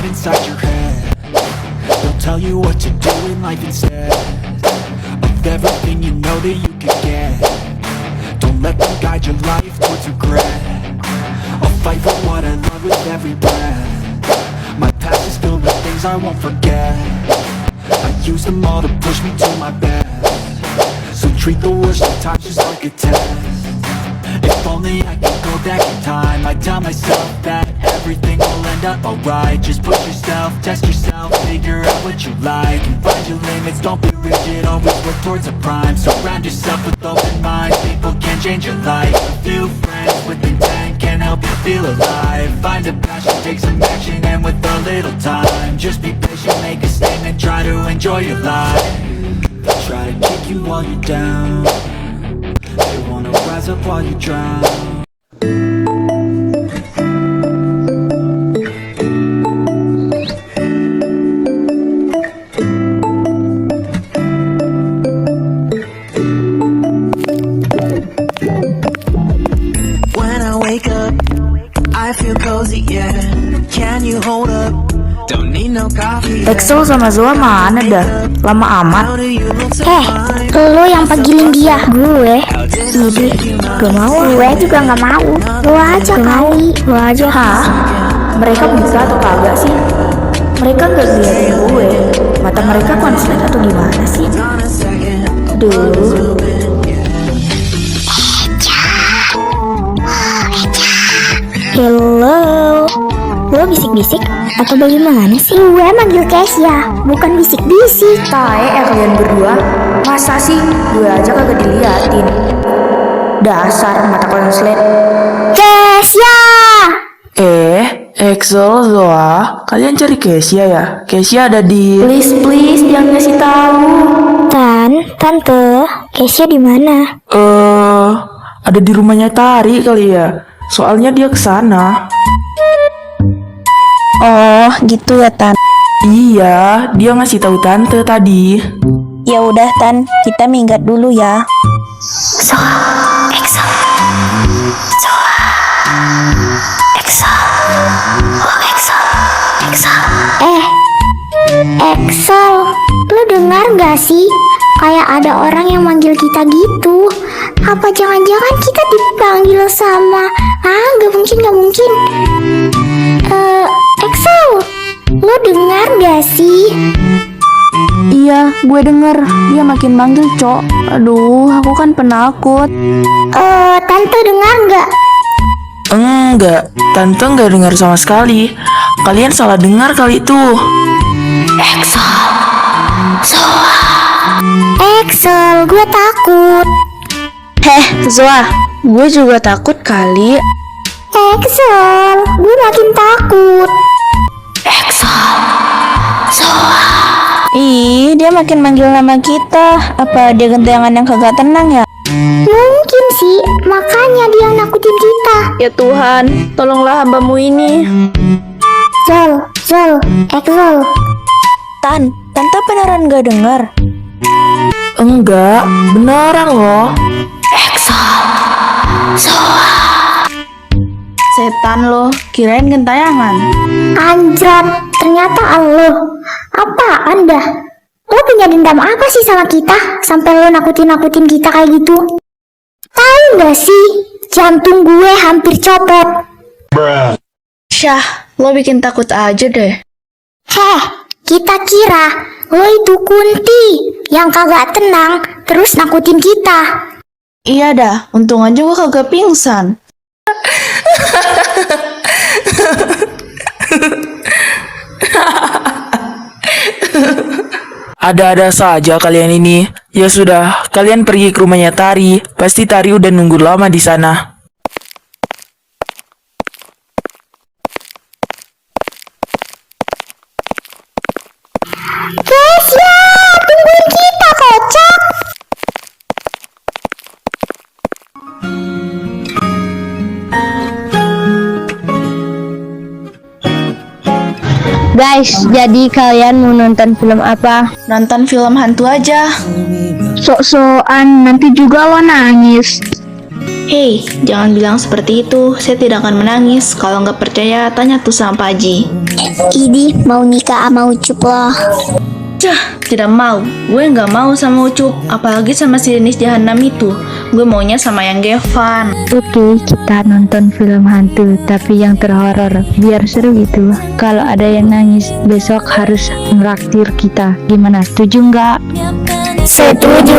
get inside your head. They'll tell you what to do in life instead of everything you know that you can get. Don't let them guide your life towards regret. I'll fight for what I love with every breath. My past is filled with things I won't forget. I use them all to push me to my best. So treat the worst of times just like a test. If only I could go back in time, I'd tell myself that everything will end up alright. Just push yourself, test yourself, figure out what you like, and find your limits, don't be rigid, always work towards a prime. Surround yourself with open minds, people can change your life. A few friends with intent can help you feel alive. Find a passion, take some action, and with a little time, just be patient, make a statement, try to enjoy your life. They try to kick you while you're down, they wanna rise up while you drown. When I wake up, I feel cozy, yeah. Can you hold up? Don't need no coffee. Excel sama Zoa mana dah? Lama amat. How do you look so fine? Lo yang pagilin dia. Gue gak mau. Gue juga gak mau. Lo aja kali. Lo aja. Hah? Mereka bisa atau kagak sih? Mereka gak ngeliatin gue. Mata mereka konslet atau gimana sih? On a second, Duh. Hello. Lo bisik-bisik atau bagaimana sih? Gue manggil Kesia, bukan bisik-bisik. Tae kalian berdua. Masa sih? Gue aja kagak diliatin. Dasar mata konslet. Kesia! Excel, Zoa, kalian cari Kesia ya? Kesia ada di... Please jangan ngasih tahu. Tante, Kesia di mana? Ada di rumahnya Tari kali ya. Soalnya dia kesana. Oh, gitu ya, Tan. Iya, dia ngasih tahu tante tadi. Ya udah, Tan. Kita minggat dulu ya. Excel, lo dengar gak sih? Kayak ada orang yang manggil kita gitu. Apa jangan-jangan kita dipanggil sama... gak mungkin. Excel, lo dengar gak sih? Iya, gue denger. Dia makin manggil, Cok. Aduh, aku kan penakut. Tante dengar gak? Enggak, tante nggak dengar sama sekali. Kalian salah dengar kali itu. Excel, gue takut. Zoa, gue juga takut kali. Excel, gue makin takut. Ih, dia makin manggil nama kita. Apa dia gentayangan yang kagak tenang ya? Mungkin sih, makanya dia nakutin kita. Ya Tuhan, tolonglah hambamu ini. Excel. Tan, Tante beneran gak dengar? Enggak, beneran loh. Setan lo, kirain gentayangan. Anjrat, ternyata lo. Apaan dah? Lo punya dendam apa sih sama kita? Sampai lo nakutin kita kayak gitu? Tahu gak sih? Jantung gue hampir copot. Syah, lo bikin takut aja deh. Kita kira lo itu Kunti yang kagak tenang terus nakutin kita. Iya dah, untung aja gue kagak pingsan. Ada-ada saja kalian ini. Ya sudah, kalian pergi ke rumahnya Tari. Pasti Tari udah nunggu lama di sana. Kesia, tungguin kita kocak. Guys, jadi kalian mau nonton film apa? Nonton film hantu aja. Sok-sokan nanti juga lo nangis. Hei, jangan bilang seperti itu. Saya tidak akan menangis. Kalau nggak percaya, tanya tuh sama Pak Haji. Idi mau nikah sama Ucup loh. Cah, tidak mau. Gue nggak mau sama Ucup, apalagi sama si Denis Jahanam itu. Gue maunya sama yang Gevan. Oke, kita nonton film hantu tapi yang terhoror biar seru gitu. Kalau ada yang nangis besok harus ngeraktir kita. Gimana? Setuju nggak? Setuju.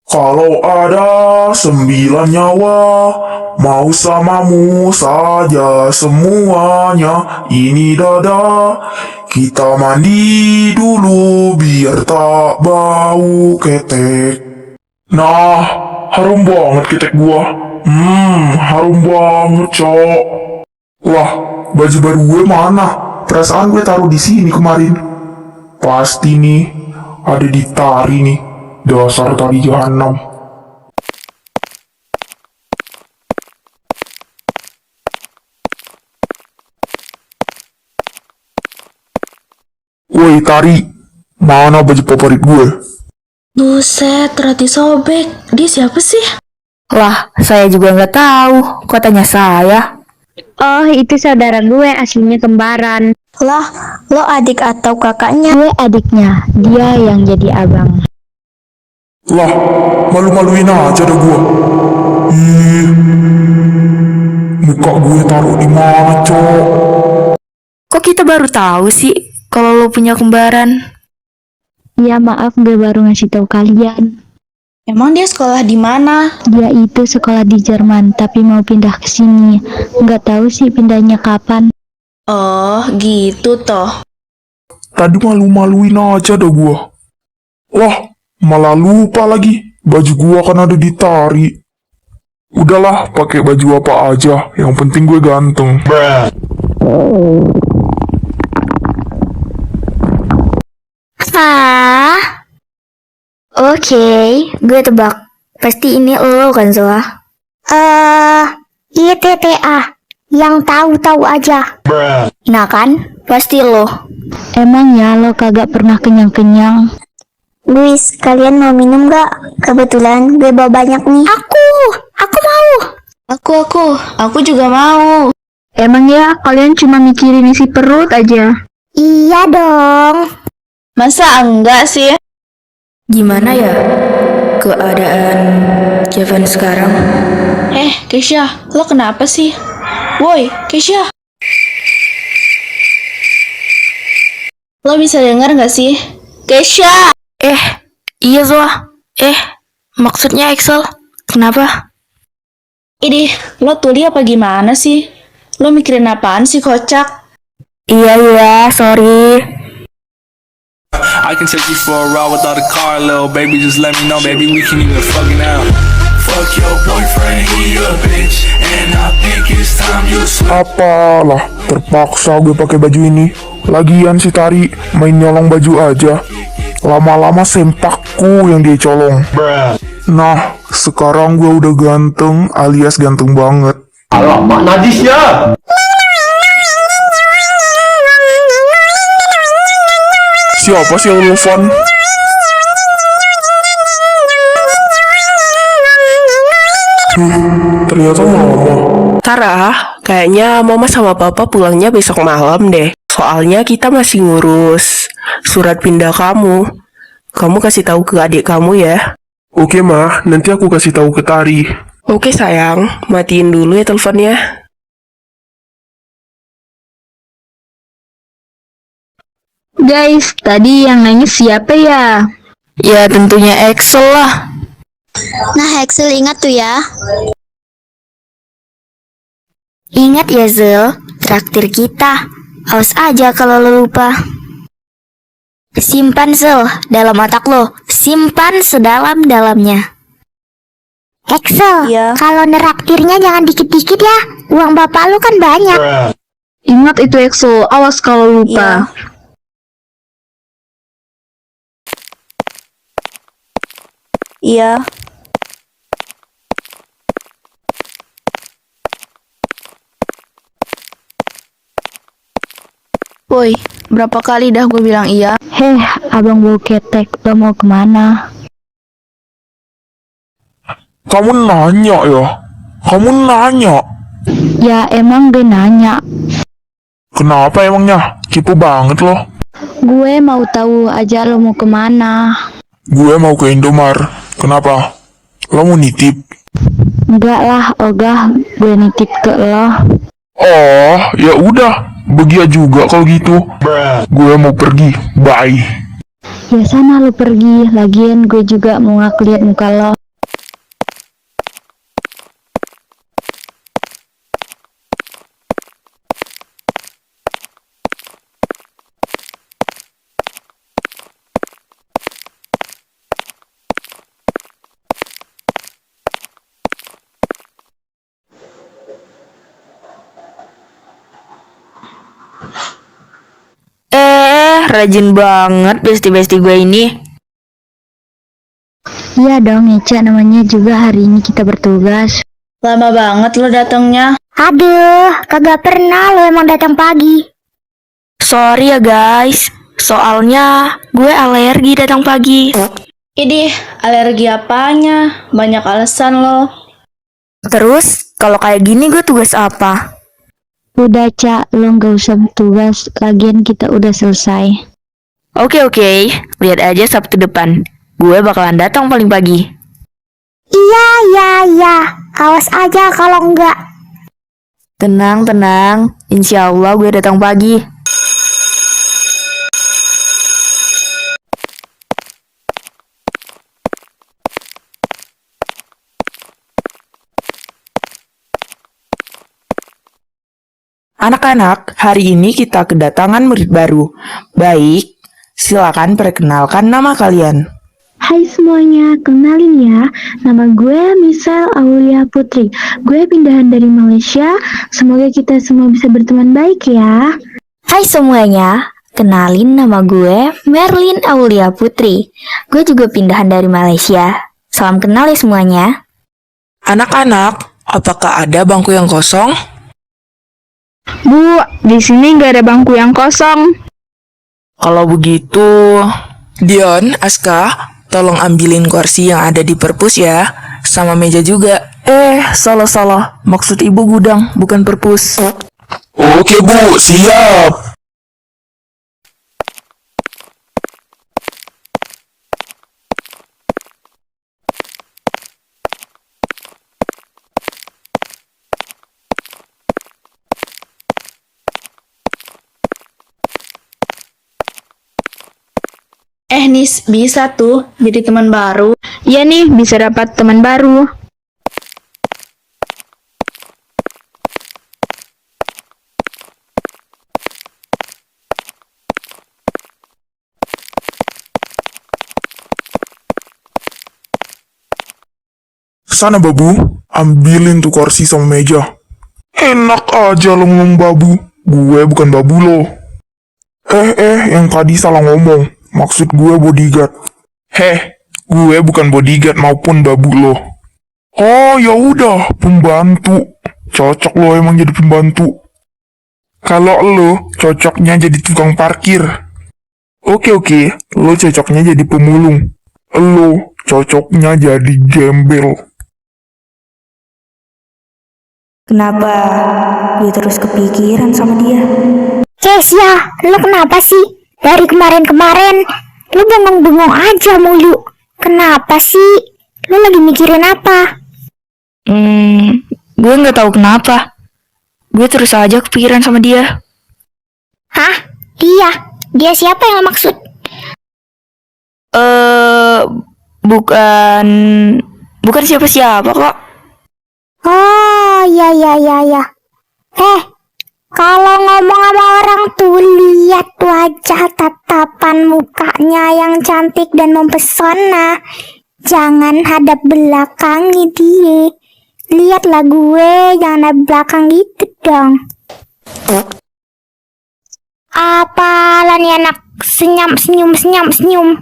Kalau ada 9 nyawa, mau samamu saja semuanya. Ini dada, kita mandi dulu biar tak bau ketek. Nah, harum banget ketek gua. Harum banget, cok. Wah, baju baru gue mana? Perasaan gue taruh di sini kemarin. Pasti nih, ada di tari nih. Dasar tari jahanam. Woi Tari, mana baju favorit gue? Buset, Rati sobek. Dia siapa sih? Lah, saya juga nggak tahu. Kok tanya saya? Oh, itu saudara gue aslinya kembaran. Lah, lo adik atau kakaknya? Gue adiknya, dia yang jadi abang. Lah, malu-maluin aja dah gue. Ih, muka gue taruh di mana, cok? Kok kita baru tahu sih kalau lo punya kembaran? Ya maaf, gue baru ngasih tahu kalian. Emang dia sekolah di mana? Dia itu sekolah di Jerman tapi mau pindah ke sini. Nggak tahu sih pindahnya kapan. Oh, gitu toh. Tadi malu-maluin aja dah gue. Wah, malah lupa lagi. Baju gua kan ada di tari. Udahlah, pakai baju apa aja. Yang penting gue ganteng. Oke, gue tebak. Pasti ini lo kan, Zoa? ITTA. Yang tahu-tahu aja. Nah kan, pasti lo. Emang ya lo kagak pernah kenyang-kenyang? Luis, kalian mau minum gak? Kebetulan gue bawa banyak nih. Aku mau. Aku juga mau. Emang ya kalian cuma mikirin isi perut aja? Iya dong. Masa enggak sih? Gimana ya keadaan Kevin sekarang? Keisha, lo kenapa sih? Woi, Keisha. Lo bisa dengar nggak sih? Keisha! Iya Zoa. Maksudnya Excel. Kenapa? Idih, lo tuli apa gimana sih? Lo mikirin apaan sih, kocak? Iya, sorry. I can take you for a ride without a car, little baby. Just let me know, baby. We can even fucking out. Fuck your boyfriend, he a bitch, and I think it's time you switch. Apalah, terpaksa gue pakai baju ini. Lagian si Tari main nyolong baju aja. Lama-lama sempakku yang dia colong. Nah, sekarang gue udah ganteng alias ganteng banget. Alamak, najisnya! Siapa sih yang nelfon? Ternyata mama. Tara, kayaknya mama sama papa pulangnya besok malam deh. Soalnya kita masih ngurus surat pindah kamu. Kamu kasih tahu ke adik kamu ya. Oke mah, nanti aku kasih tahu ke Tari. Oke sayang, matiin dulu ya teleponnya. Guys, tadi yang nangis siapa ya? Ya tentunya Excel lah. Nah, Axel ingat tuh ya. Ingat ya, Zel. Traktir kita. Awas aja kalau lo lupa. Simpan, Zel, dalam otak lo. Simpan sedalam-dalamnya. Axel, kalau neraktirnya jangan dikit-dikit ya. Uang bapak lu kan banyak. Ingat itu Exo, awas kalau lupa. Iya. Boy, berapa kali dah gue bilang iya? Heh, abang bau ketek, lo mau kemana? Kamu nanya ya? Kamu nanya? Ya emang gue nanya. Kenapa emangnya? Kipu banget loh. Gue mau tahu aja lo mau kemana. Gue mau ke Indomar. Kenapa? Lo mau nitip? Enggak lah, ogah, gue nitip ke lo. Oh, ya udah. Begia juga kalau gitu. Gue mau pergi. Bye. Ya sana lo pergi, lagian gue juga mau ngeliat muka lo. Rajin banget besti-besti gue ini. Iya dong, Eca, namanya juga hari ini kita bertugas. Lama banget lo datangnya. Aduh, kagak pernah lo emang datang pagi. Sorry ya guys, soalnya gue alergi datang pagi. Idih, alergi apanya? Banyak alasan lo. Terus kalau kayak gini gue tugas apa? Udah, Ca, lo nggak usah bertugas, lagian kita udah selesai. Oke, lihat aja Sabtu depan. Gue bakalan datang paling pagi. Iya. Awas aja kalau enggak. Tenang, insya Allah gue datang pagi. Anak-anak, hari ini kita kedatangan murid baru. Baik, silakan perkenalkan nama kalian. Hai semuanya, kenalin ya, nama gue Misal Aulia Putri. Gue pindahan dari Malaysia, semoga kita semua bisa berteman baik ya. Hai semuanya, kenalin nama gue Merlin Aulia Putri. Gue juga pindahan dari Malaysia. Salam kenal ya semuanya. Anak-anak, apakah ada bangku yang kosong? Bu, di sini nggak ada bangku yang kosong. Kalau begitu, Dion, Aska, tolong ambilin kursi yang ada di perpus ya, sama meja juga. Salah. Maksud ibu gudang, bukan perpus. Oke Bu, siap. Nis, bisa tuh jadi teman baru. Iya nih, bisa dapat teman baru. Sana babu, ambilin tuh kursi sama meja. Enak aja lo ngomong babu. Gue bukan babu lo. Yang tadi salah ngomong. Maksud gue bodyguard. Gue bukan bodyguard maupun babu lo. Oh ya udah, pembantu. Cocok lo emang jadi pembantu. Kalau lo cocoknya jadi tukang parkir. Oke, lo cocoknya jadi pemulung. Lo cocoknya jadi gembel. Kenapa gue terus kepikiran sama dia? Kesia, lu kenapa sih? Dari kemarin-kemarin, lu bengong-bengong aja mulu. Kenapa sih? Lu lagi mikirin apa? Gue nggak tahu kenapa. Gue terus aja kepikiran sama dia. Hah? Dia? Dia siapa yang lo maksud? Bukan siapa-siapa kok. Oh, ya. Kalau ngomong sama orang tuh lihat wajah tatapan mukanya yang cantik dan mempesona. Jangan hadap belakangi dia. Lihatlah gue, jangan hadap belakang gitu dong. Apalah nih anak senyum.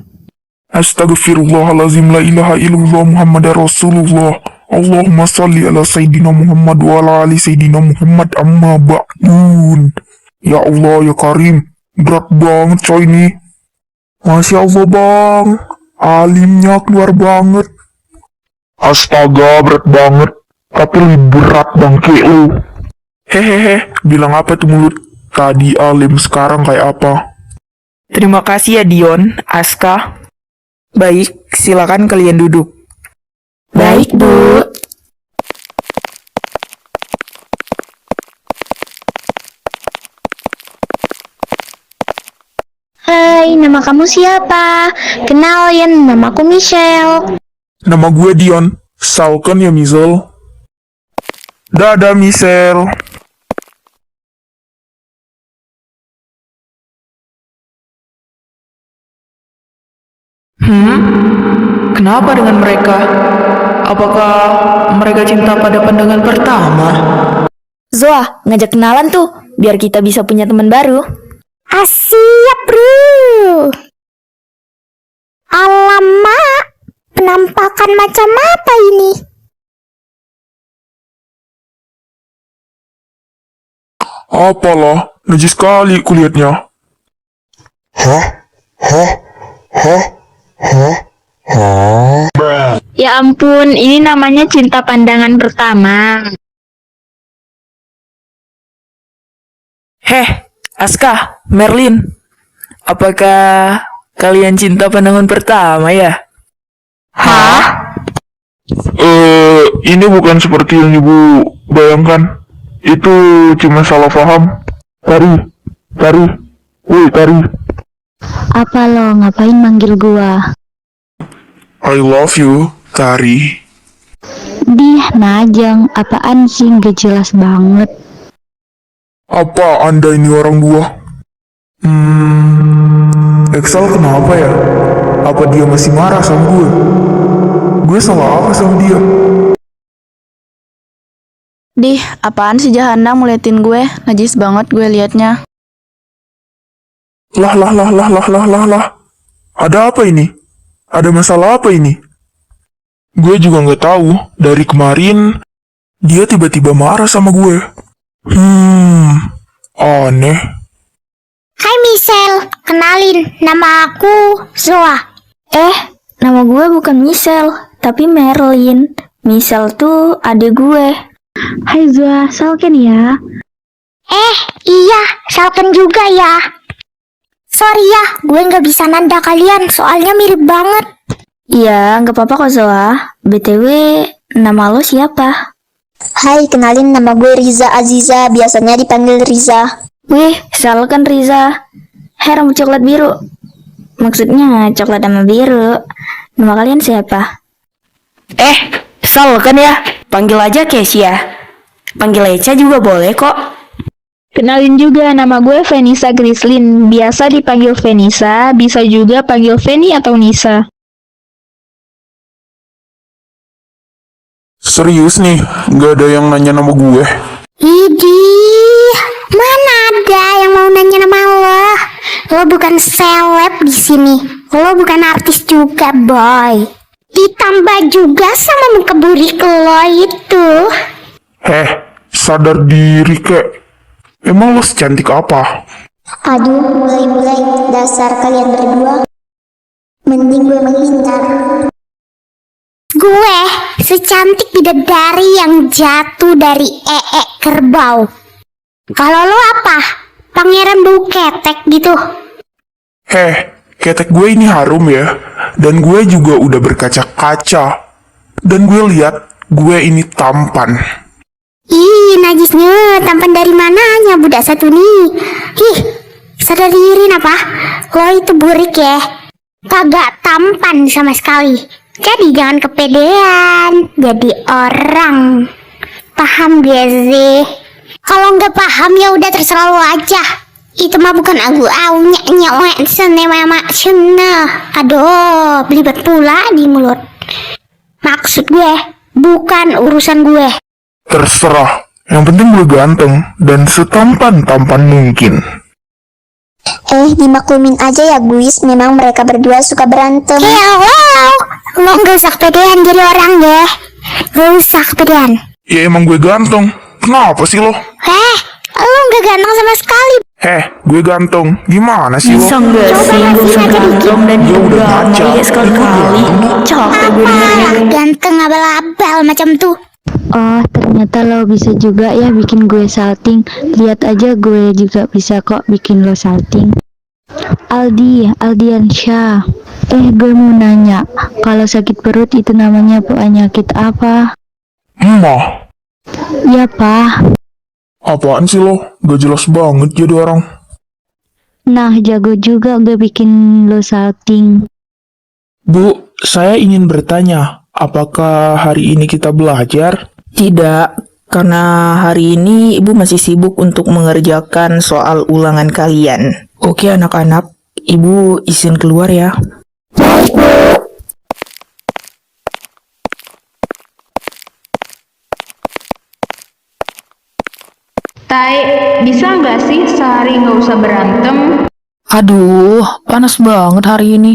Astagfirullahalazim, la ilaha illallah Muhammadar Rasulullah. Allahumma salli ala Sayyidina Muhammad wa ala ali Sayyidina Muhammad amma ba'dun. Ya Allah ya Karim, Berat banget coy ini. Masya Allah bang, alimnya keluar banget. Astaga, berat banget. Tapi lebih berat bangke lu. Hehehe, bilang apa tuh mulut? Tadi alim, sekarang kayak apa? Terima kasih ya Dion, Aska. Baik, silakan kalian duduk. Baik, Bu. Hai, nama kamu siapa? Kenalin, namaku Michelle. Nama gue Dion. Salkan ya Misel. Dadah Misel. Kenapa dengan mereka? Apakah mereka cinta pada pandangan pertama? Zoa, ngajak kenalan tuh, biar kita bisa punya teman baru. Siap, bro. Alamak, penampakan macam apa ini? Apalah, najis sekali kulihatnya. Ya ampun, ini namanya cinta pandangan pertama. Heh, Aska, Merlin. Apakah kalian cinta pandangan pertama ya? Ini bukan seperti yang ibu bayangkan. Itu cuma salah paham. Tari. Woi, Tari. Apa lo ngapain manggil gua? I love you, Tari. Dih, Najang, apaan sih gak jelas banget. Apa anda ini orang dua? Excel kenapa ya? Apa dia masih marah sama gue? Gue salah apa sama dia? Dih, apaan sih Jahanam ngeliatin gue? Najis banget gue liatnya. Lah. Ada apa ini? Ada masalah apa ini? Gue juga nggak tahu. Dari kemarin dia tiba-tiba marah sama gue. Aneh. Hai Michelle, kenalin, nama aku Zoa. Nama gue bukan Michelle, tapi Merlin. Michelle tuh adik gue. Hai Zoa, Salken ya. Iya, Salken juga ya. Sorry ya, gue nggak bisa nanda kalian, soalnya mirip banget. Iya, nggak apa-apa kok Zoa. BTW, nama lo siapa? Hai, kenalin nama gue Riza Aziza, biasanya dipanggil Riza. Wih, Sal kan Riza. Rambut coklat biru. Maksudnya coklat sama biru. Nama kalian siapa? Sal kan ya? Panggil aja Kesia. Panggil Eca juga boleh kok. Kenalin juga, nama gue Venisa Grislin. Biasa dipanggil Venisa, bisa juga panggil Veni atau Nisa. Serius nih, nggak ada yang nanya nama gue. Idih, mana ada yang mau nanya nama lo? Lo bukan seleb di sini. Lo bukan artis juga, boy. Ditambah juga sama muka burik lo itu. Sadar diri kek. Emang lo secantik apa? Aduh, mulai dasar kalian berdua. Mending gue menghindar. Gue secantik bidadari yang jatuh dari kerbau. Kalau lo apa? Pangeran bau ketek gitu. Ketek gue ini harum ya. Dan gue juga udah berkaca-kaca. Dan gue lihat gue ini tampan. Ih, najisnya, tampan dari mananya budak satu nih. Ih, sadar diri apa? Lo itu burik ya. Kagak tampan sama sekali. Jadi jangan kepedean jadi orang. Paham gak sih? Kalau nggak paham ya udah terserah lo aja. Itu mah bukan aduh, belibet pula di mulut. Maksud gue bukan urusan gue. Terserah. Yang penting gue ganteng dan setampan-tampan mungkin. Dimaklumin aja ya guys, memang mereka berdua suka berantem. Hello, lo gak usah kepedean jadi orang deh. Gak usah kepedean. Ya emang gue ganteng. Kenapa sih lo? Lo gak ganteng sama sekali. gue ganteng. Gimana sih lo? Bisa nggak sih gue usah berantem dan Ya udah damai ngaca. ya sekali-kali. Capek gue dengernya. Ganteng abal-abal macam tuh. Oh, ternyata lo bisa juga ya bikin gue salting. Lihat aja gue juga bisa kok bikin lo salting. Aldiansyah. Gue mau nanya, kalau sakit perut itu namanya penyakit apa? Emah, Ya, Pak. apaan sih lo? Gak jelas banget jadi orang. Nah, jago juga gue bikin lo salting. Bu, saya ingin bertanya, apakah hari ini kita belajar? Tidak, karena hari ini ibu masih sibuk untuk mengerjakan soal ulangan kalian. Oke anak-anak, ibu izin keluar ya. Tai, bisa nggak sih sehari nggak usah berantem? Aduh, panas banget hari ini.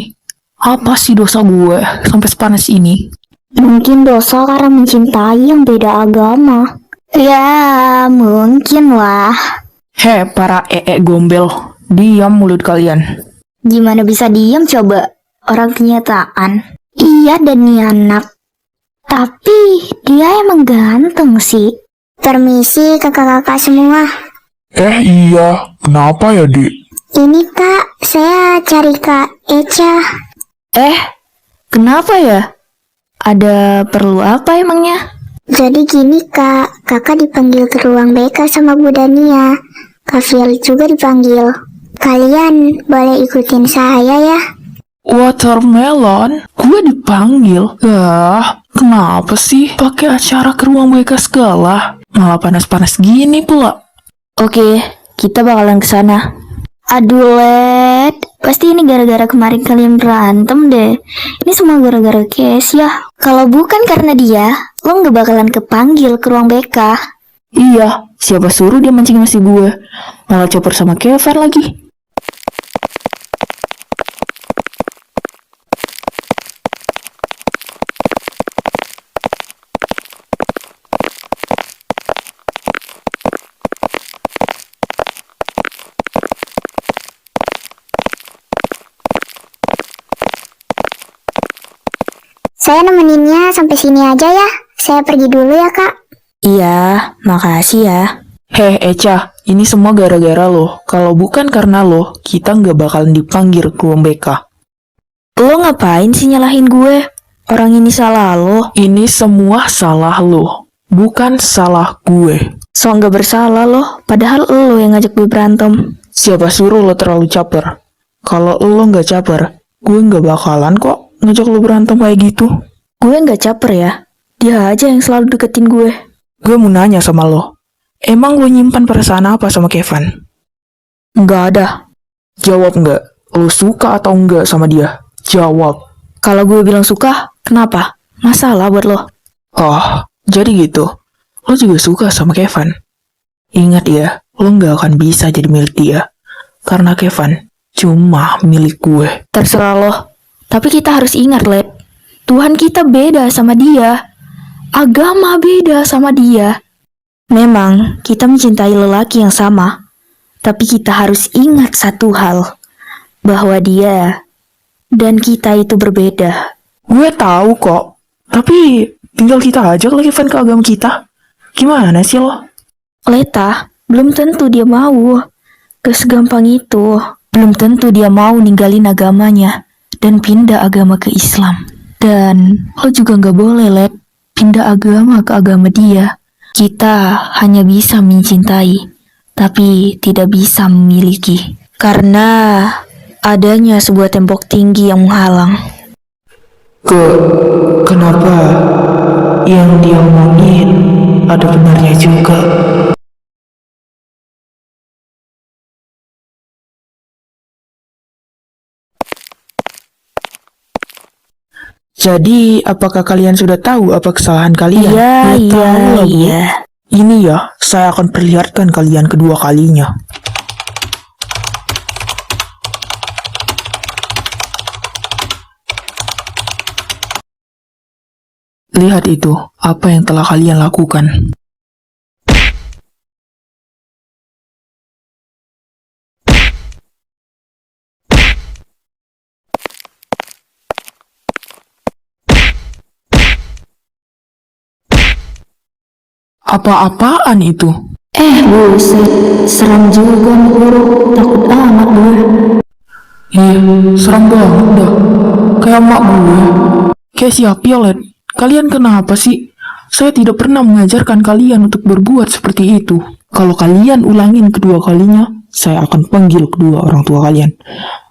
Apa sih dosa gue sampai sepanas ini? Mungkin dosa karena mencintai yang beda agama. Ya, mungkin lah. Para gombel, diam mulut kalian. Gimana bisa diem coba? Orang kenyataan. Iya dan nih anak. Tapi dia emang ganteng sih. Permisi kakak-kakak semua. Iya, kenapa ya, Dik? Ini kak, saya cari kak Eca. Kenapa ya? Ada perlu apa emangnya? Jadi gini kak, kakak dipanggil ke ruang BK sama Bu Dania. Kak Fili juga dipanggil. Kalian boleh ikutin saya ya. Watermelon? Gue dipanggil? Kenapa sih pakai acara ke ruang BK segala? Malah panas-panas gini pula. Oke, kita bakalan ke sana. Aduh, Led. Pasti ini gara-gara kemarin kalian berantem deh. Ini semua gara-gara Kesia. Kalau bukan karena dia, lo nggak bakalan kepanggil ke ruang BK. Iya, siapa suruh dia mancing-mancing gue? Malah caper sama Kevin lagi. Saya nemeninnya sampai sini aja ya. Saya pergi dulu ya kak. Iya, makasih ya. Eca, ini semua gara-gara lo. Kalau bukan karena lo, kita nggak bakalan dipanggil ke ruang BK. Lo ngapain sih nyalahin gue? Orang ini salah lo. Ini semua salah lo, bukan salah gue. So nggak bersalah lo. Padahal lo yang ngajak gue berantem. Siapa suruh lo terlalu caper? Kalau lo nggak caper, gue nggak bakalan kok ngajak lo berantem kayak gitu. Gue nggak caper ya. Dia aja yang selalu deketin gue. Gue mau nanya sama lo, emang lo nyimpan perasaan apa sama Kevin? Nggak ada. Jawab nggak, lo suka atau enggak sama dia? Jawab. Kalau gue bilang suka, kenapa? Masalah buat lo? Oh, jadi gitu. Lo juga suka sama Kevin. Ingat ya, lo nggak akan bisa jadi milik dia. Karena Kevin cuma milik gue. Terserah lo. Tapi kita harus ingat, Led. Tuhan kita beda sama dia. Agama beda sama dia. Memang kita mencintai lelaki yang sama. Tapi kita harus ingat satu hal. Bahwa dia dan kita itu berbeda. Gue tahu kok. Tapi tinggal kita ajak lagi Kevin ke agama kita. Gimana sih lo? Leta, belum tentu dia mau. Gak segampang itu. Belum tentu dia mau ninggalin agamanya dan pindah agama ke Islam. Dan lo juga gak boleh, Led, pindah agama ke agama dia. Kita hanya bisa mencintai, tapi tidak bisa memiliki. Karena adanya sebuah tembok tinggi yang menghalang. Kenapa yang dia omongin ada benarnya juga? Jadi, apakah kalian sudah tahu apa kesalahan kalian? Iya, Ya, iya, tahu lah, Bu. iya. Ini ya, saya akan perlihatkan kalian kedua kalinya. Lihat itu, apa yang telah kalian lakukan. Apa-apaan itu? Buset, seram juga nih guru. Takut amat gue. Seram banget dah. Kayak mak gue. Kayak siapa ya, Led? Kalian kenapa sih? Saya tidak pernah mengajarkan kalian untuk berbuat seperti itu. Kalau kalian ulangin kedua kalinya, saya akan panggil kedua orang tua kalian.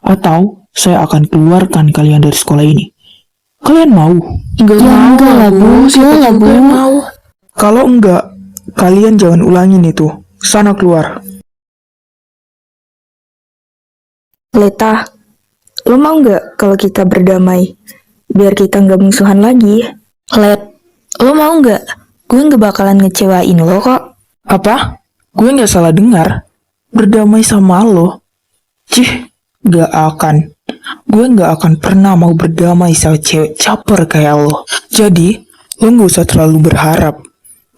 Atau saya akan keluarkan kalian dari sekolah ini. Kalian mau? Enggak lah bu. Kalian mau? Kalau enggak, kalian jangan ulangin itu. Sana keluar. Leta, lo mau nggak kalau kita berdamai? Biar kita nggak musuhan lagi. Let, lo mau nggak? Gue nggak bakalan ngecewain lo kok. Apa? Gue nggak salah dengar. Berdamai sama lo? Cih, nggak akan. Gue nggak akan pernah mau berdamai sama cewek caper kayak lo. Jadi, lo nggak usah terlalu berharap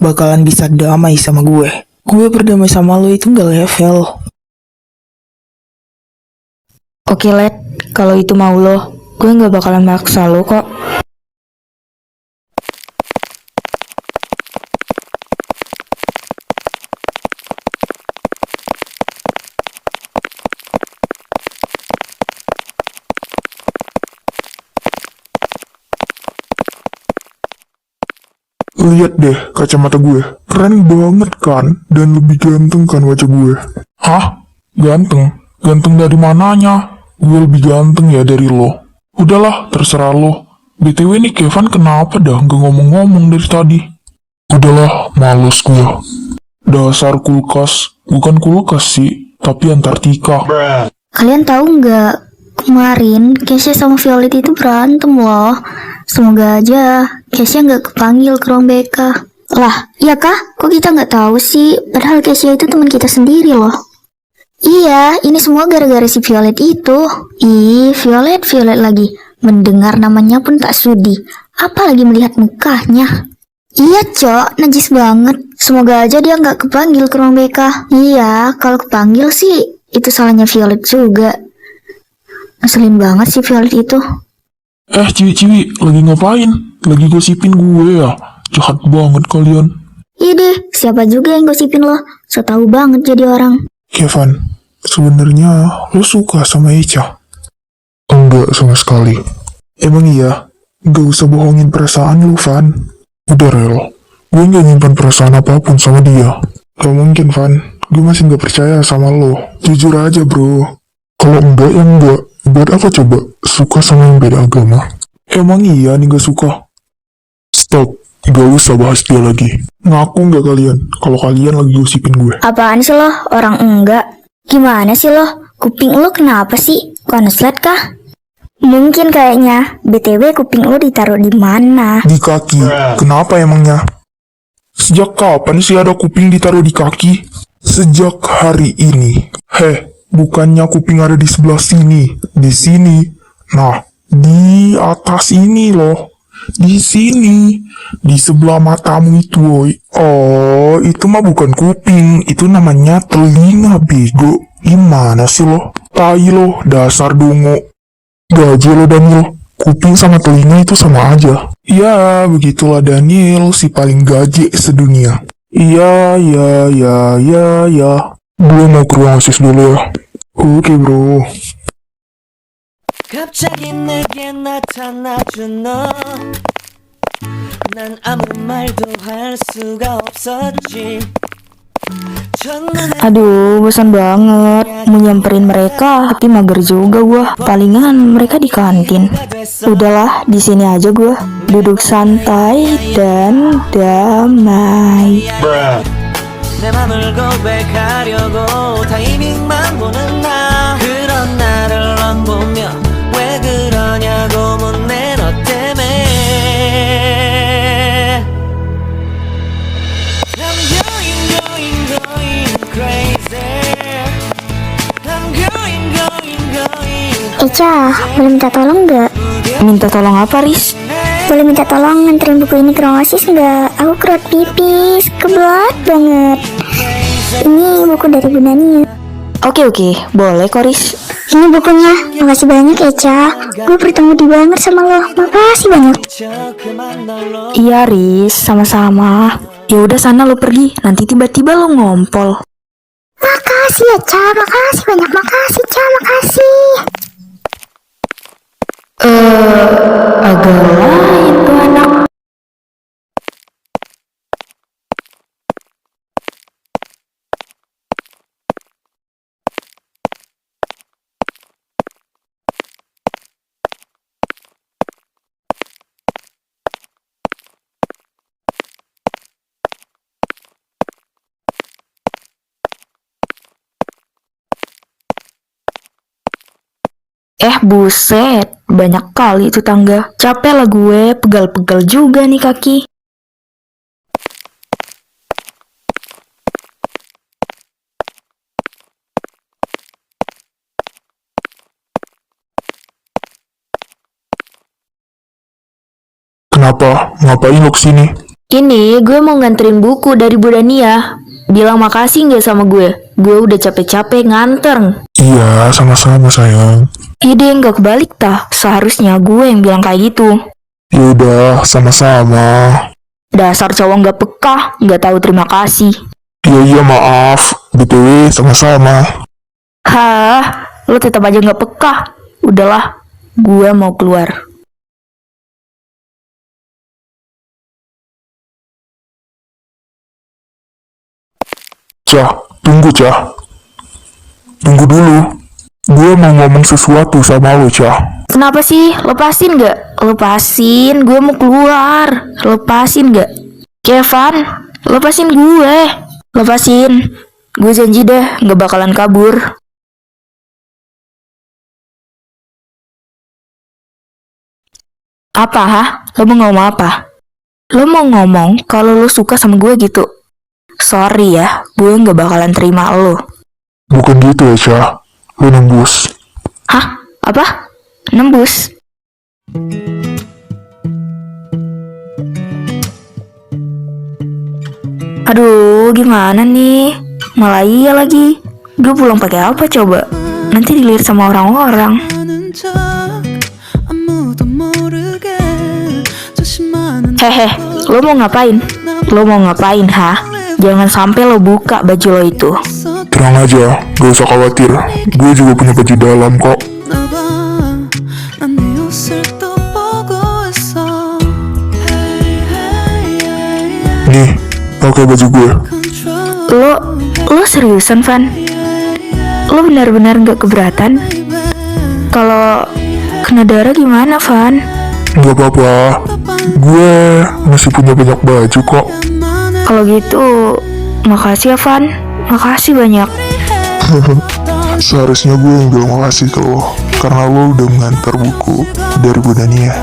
bakalan bisa damai sama gue. Gue berdamai sama lo itu nggak level. Oke Let, kalau itu mau lo, gue nggak bakalan maksa lo kok. Lihat deh kacamata gue, keren banget kan? Dan lebih ganteng kan wajah gue? Hah? Ganteng? Ganteng dari mananya? Gue lebih ganteng ya dari lo. Udahlah, terserah lo. BTW nih Kevin kenapa dah nggak ngomong-ngomong dari tadi? Udahlah, males gue. Dasar kulkas. Bukan kulkas sih, tapi Antartika. Kalian tahu nggak? Kemarin Kesha sama Violet itu berantem loh. Semoga aja Kesha nggak kepanggil ke ruang BK. Lah, iya kah? Kok kita nggak tahu sih? Padahal Kesha itu teman kita sendiri loh. Iya, ini semua gara-gara si Violet itu. Ih, Violet lagi. Mendengar namanya pun tak sudi. Apalagi melihat mukanya. Iya, Cok. Najis banget. Semoga aja dia nggak kepanggil ke ruang BK. Iya, kalau kepanggil sih, itu salahnya Violet juga. Ngeselin banget sih Violet itu. Ciwi-ciwi, lagi ngapain? Lagi gosipin gue ya? Jahat banget kalian. Iya deh, siapa juga yang gosipin lo? So tau banget jadi orang. Kevin, sebenarnya lo suka sama Echa? Enggak sama sekali. Emang iya? Gak usah bohongin perasaan lo, Van. Udah Rel, gue gak nyimpan perasaan apapun sama dia. Gak mungkin, Van. Gue masih gak percaya sama lo. Jujur aja, bro. Kalau enggak, ya enggak. Buat apa coba suka sama yang beda agama? Emang iya nih gak suka? Stop, gak usah bahas dia lagi. Ngaku nggak kalian kalau kalian lagi gosipin gue? Apaan sih lo? Orang enggak. Gimana sih lo? Kuping lo kenapa sih? Konslet kah? Mungkin kayaknya. BTW kuping lo ditaruh di mana? Di kaki. Kenapa emangnya? Sejak kapan sih ada kuping ditaruh di kaki? Sejak hari ini. Bukannya kuping ada di sebelah sini, di sini. Nah, di atas ini loh. Di sini, di sebelah matamu itu, woy. Oh, itu mah bukan kuping, itu namanya telinga, bego. Gimana sih lo? Tai lo, dasar dungu. Gaji lo, Daniel. Kuping sama telinga itu sama aja. Ya, begitulah Daniel, si paling gaje sedunia. Iya. Gue mau ke ruang OSIS dulu ya. Oke bro. 갑자기 내게 나타나준 너. 난 아무 말도 할 수가 없었지. Aduh, bosan banget. Mau nyamperin mereka, tapi mager juga gua. Palingan mereka di kantin. Udahlah, di sini aja gua. Duduk santai dan damai. 내 맘을 고백하려고 타이밍만 보는 나 그런 나를 넌 보며 왜 그러냐고 묻네 너 때문에 I'm going crazy I'm going Echa, boleh minta tolong nggak? Minta tolong apa, Riz? Boleh minta tolong nganterin buku ini ke ruang OSIS nggak? Aku kerut pipis, kebelat banget. Ini buku dari Bu Nani ya. Oke, boleh kok, Riz. Ini bukunya. Makasih banyak Echa. Gue bertemu di banget sama lo. Makasih banyak. Iya, Riz, sama-sama. Ya udah sana lo pergi, nanti tiba-tiba lo ngompol. Makasih ya, Ca. Makasih, banyak makasih, Ca. Makasih. Agak lain tuh anak. Buset, banyak kali itu tangga. Capek lah gue, pegal-pegal juga nih kaki. Kenapa? Ngapain lo kesini? Ini gue mau nganterin buku dari Bu Dania. Bilang makasih nggak sama gue? Gue udah capek-capek nganter. Iya, sama-sama sayang. Ide nggak kebalik tah. Seharusnya gue yang bilang kayak gitu. Yaudah, sama-sama. Dasar cowok nggak peka, nggak tahu terima kasih. Iya maaf. BTW sama-sama. Hah, lo tetap aja nggak peka. Udahlah, gue mau keluar. Cah, tunggu Cah. Tunggu dulu. Gue mau ngomong sesuatu sama lo Cah. Kenapa sih? Lepasin nggak? Lepasin, gue mau keluar. Lepasin nggak? Kevin, lepasin gue. Lepasin. Gue janji deh, nggak bakalan kabur. Apa, ha? Lo mau ngomong apa? Lo mau ngomong kalau lo suka sama gue gitu? Sorry ya, gue nggak bakalan terima lo. Bukan gitu ya Cah. Lo nembus. Hah? Apa? Nembus? Aduh, gimana nih? Malah iya lagi. Gue pulang pakai apa coba? Nanti dilihat sama orang-orang. Hehe, lo mau ngapain? Lo mau ngapain, ha? Jangan sampai lo buka baju lo itu. Tenang aja, gak usah khawatir. Gue juga punya baju dalam kok. Nih, pakai baju gue. Lo seriusan, Van? Lo benar-benar gak keberatan? Kalau kena darah gimana, Van? Gak apa-apa. Gue masih punya banyak baju kok. Kalau gitu, makasih ya, Van. Makasih banyak. Seharusnya gue yang bilang makasih ke lo, karena lo udah mengantar buku dari Bu Dania.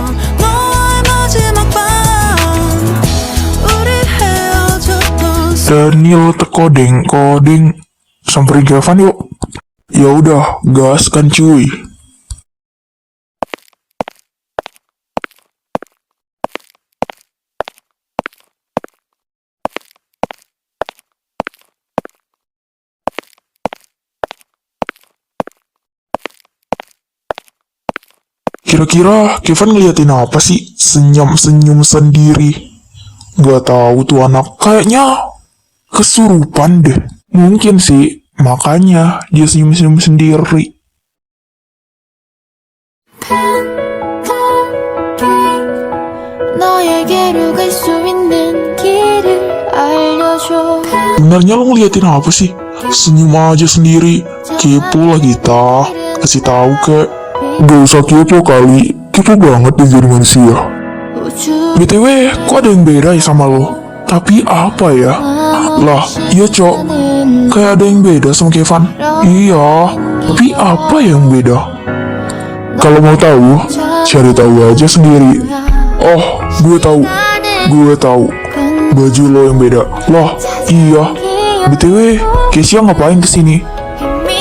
Daniel terkoding, samperin Kevin yuk. Ya udah, gas kan cuy. Kira-kira Kevin ngeliatin apa sih? Senyum-senyum sendiri. Gak tahu tuh anak. Kayaknya kesurupan deh. Mungkin sih, makanya dia senyum-senyum sendiri. Sebenarnya lo ngeliatin apa sih? Senyum aja sendiri. Kepo lah kita. Kasih tahu kek. Gak usah kepo kali. Kepo banget deh jadi manusia. BTW, kok ada yang beda ya sama lo? Tapi apa ya? Lah, iya cok. Kayak ada yang beda sama Kevin. Iya, tapi apa yang beda? Kalau mau tahu, cari tahu aja sendiri. Oh, gue tahu. Baju lo yang beda. Lah, iya. BTW, Kesia ngapain kesini?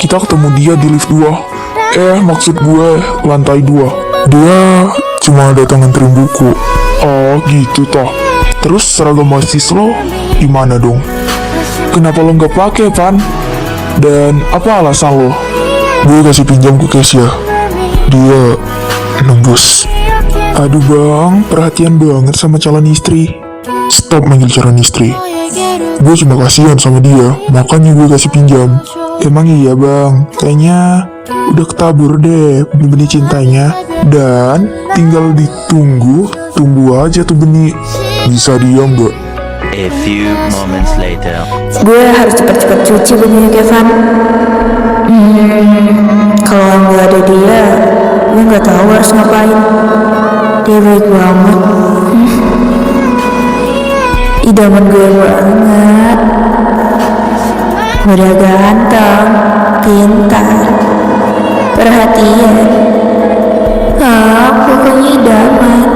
Kita ketemu dia di lift 2. Maksud gue lantai 2. Dia cuma datang nganterin buku. Oh, gitu toh. Terus seragam mahasiswa lo gimana dong? Kenapa lo nggak pakai, Van? Dan apa alasan lo? Gue kasih pinjam ke Kesia. Dia nembus. Aduh bang, perhatian banget sama calon istri. Stop manggil calon istri. Gue cuma kasihan sama dia, makanya gue kasih pinjam. Emang iya bang, kayaknya udah ketabur deh benih-benih cintanya. Dan tinggal ditunggu, tunggu aja tuh benih. Bisa diam gak? A few moments later. Gue harus cepat-cepat cuci bajunya Kevin. Kalau nggak ada dia, gue nggak tahu harus ngapain. Dia baik banget. Idaman gue banget. Udah ganteng, pintar, perhatian. Pokoknya idaman.